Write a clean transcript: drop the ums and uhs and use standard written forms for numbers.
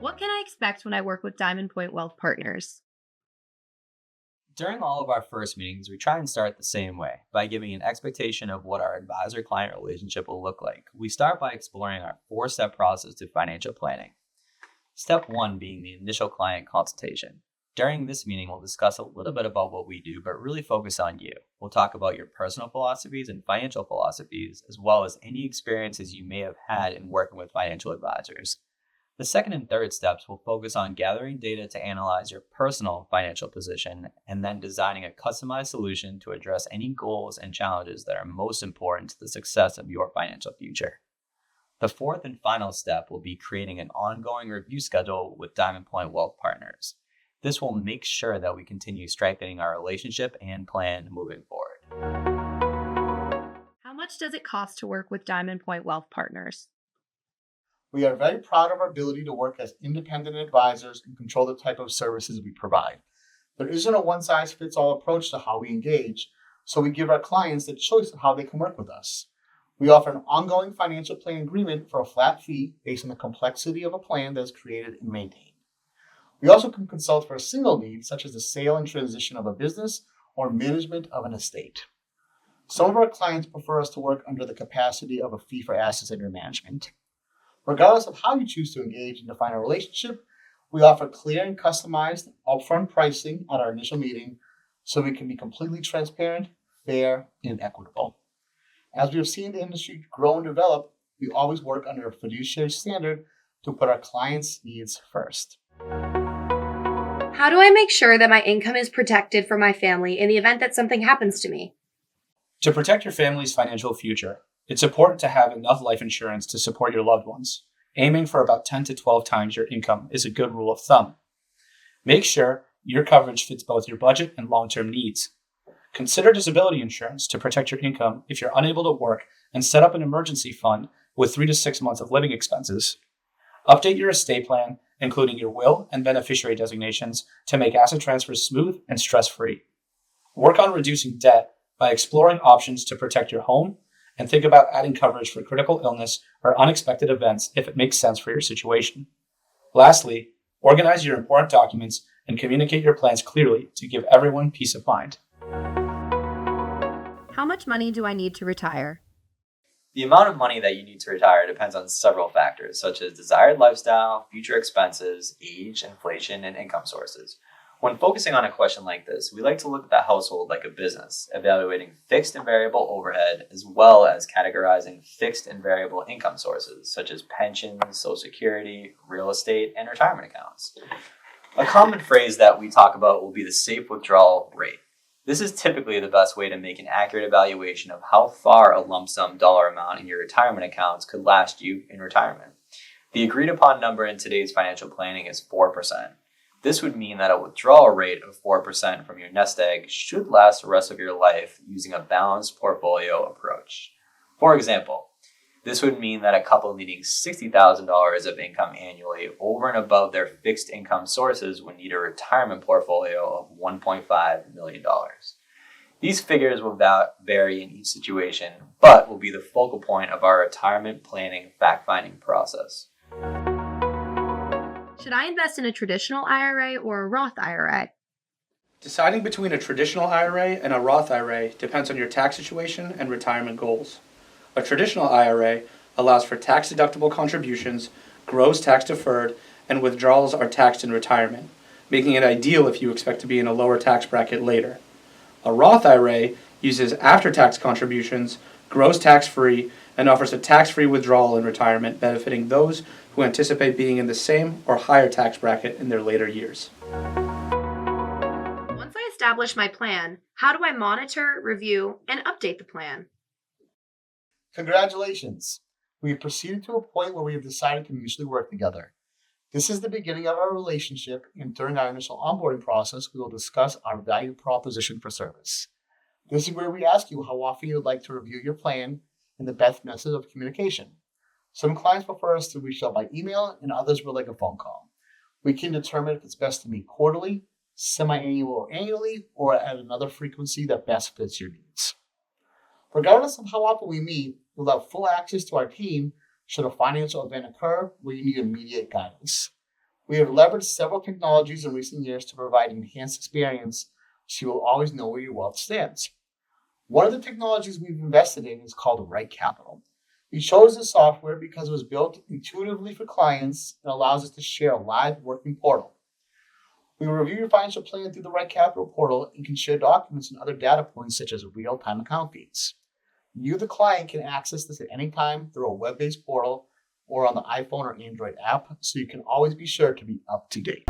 What can I expect when I work with Diamond Point Wealth Partners? During all of our first meetings, we try and start the same way by giving an expectation of what our advisor client relationship will look like. We start by exploring our 4-step process to financial planning. Step 1 being the initial client consultation. During this meeting, we'll discuss a little bit about what we do, but really focus on you. We'll talk about your personal philosophies and financial philosophies, as well as any experiences you may have had in working with financial advisors. The second and third steps will focus on gathering data to analyze your personal financial position and then designing a customized solution to address any goals and challenges that are most important to the success of your financial future. The fourth and final step will be creating an ongoing review schedule with Diamond Point Wealth Partners. This will make sure that we continue strengthening our relationship and plan moving forward. How much does it cost to work with Diamond Point Wealth Partners? We are very proud of our ability to work as independent advisors and control the type of services we provide. There isn't a one-size-fits-all approach to how we engage, so we give our clients the choice of how they can work with us. We offer an ongoing financial plan agreement for a flat fee based on the complexity of a plan that is created and maintained. We also can consult for a single need, such as the sale and transition of a business or management of an estate. Some of our clients prefer us to work under the capacity of a fee for assets under management. Regardless of how you choose to engage and define a relationship, we offer clear and customized upfront pricing at our initial meeting so we can be completely transparent, fair, and equitable. As we have seen the industry grow and develop, we always work under a fiduciary standard to put our clients' needs first. How do I make sure that my income is protected for my family in the event that something happens to me? To protect your family's financial future, it's important to have enough life insurance to support your loved ones. Aiming for about 10 to 12 times your income is a good rule of thumb. Make sure your coverage fits both your budget and long-term needs. Consider disability insurance to protect your income if you're unable to work, and set up an emergency fund with 3 to 6 months of living expenses. Update your estate plan, including your will and beneficiary designations, to make asset transfers smooth and stress-free. Work on reducing debt by exploring options to protect your home, and think about adding coverage for critical illness or unexpected events if it makes sense for your situation. Lastly, organize your important documents and communicate your plans clearly to give everyone peace of mind. How much money do I need to retire? The amount of money that you need to retire depends on several factors, such as desired lifestyle, future expenses, age, inflation, and income sources. When focusing on a question like this, we like to look at the household like a business, evaluating fixed and variable overhead, as well as categorizing fixed and variable income sources, such as pensions, Social Security, real estate, and retirement accounts. A common phrase that we talk about will be the safe withdrawal rate. This is typically the best way to make an accurate evaluation of how far a lump sum dollar amount in your retirement accounts could last you in retirement. The agreed upon number in today's financial planning is 4%. This would mean that a withdrawal rate of 4% from your nest egg should last the rest of your life using a balanced portfolio approach. For example, this would mean that a couple needing $60,000 of income annually over and above their fixed income sources would need a retirement portfolio of $1.5 million. These figures will vary in each situation, but will be the focal point of our retirement planning fact-finding process. Should I invest in a traditional IRA or a Roth IRA? Deciding between a traditional IRA and a Roth IRA depends on your tax situation and retirement goals. A traditional IRA allows for tax-deductible contributions, grows tax-deferred, and withdrawals are taxed in retirement, making it ideal if you expect to be in a lower tax bracket later. A Roth IRA uses after-tax contributions, grows tax-free, and offers a tax-free withdrawal in retirement, benefiting those who anticipate being in the same or higher tax bracket in their later years. Once I establish my plan, how do I monitor, review, and update the plan? Congratulations! We have proceeded to a point where we have decided to mutually work together. This is the beginning of our relationship, and during our initial onboarding process, we will discuss our value proposition for service. This is where we ask you how often you would like to review your plan and the best method of communication. Some clients prefer us to reach out by email, and others would like a phone call. We can determine if it's best to meet quarterly, semi-annual, or annually, or at another frequency that best fits your needs. Regardless of how often we meet, we'll have full access to our team should a financial event occur where you need immediate guidance. We have leveraged several technologies in recent years to provide enhanced experience so you will always know where your wealth stands. One of the technologies we've invested in is called Right Capital. We chose this software because it was built intuitively for clients and allows us to share a live working portal. We will review your financial plan through the Right Capital portal and can share documents and other data points such as real-time account feeds. You, the client, can access this at any time through a web-based portal or on the iPhone or Android app, so you can always be sure to be up to date.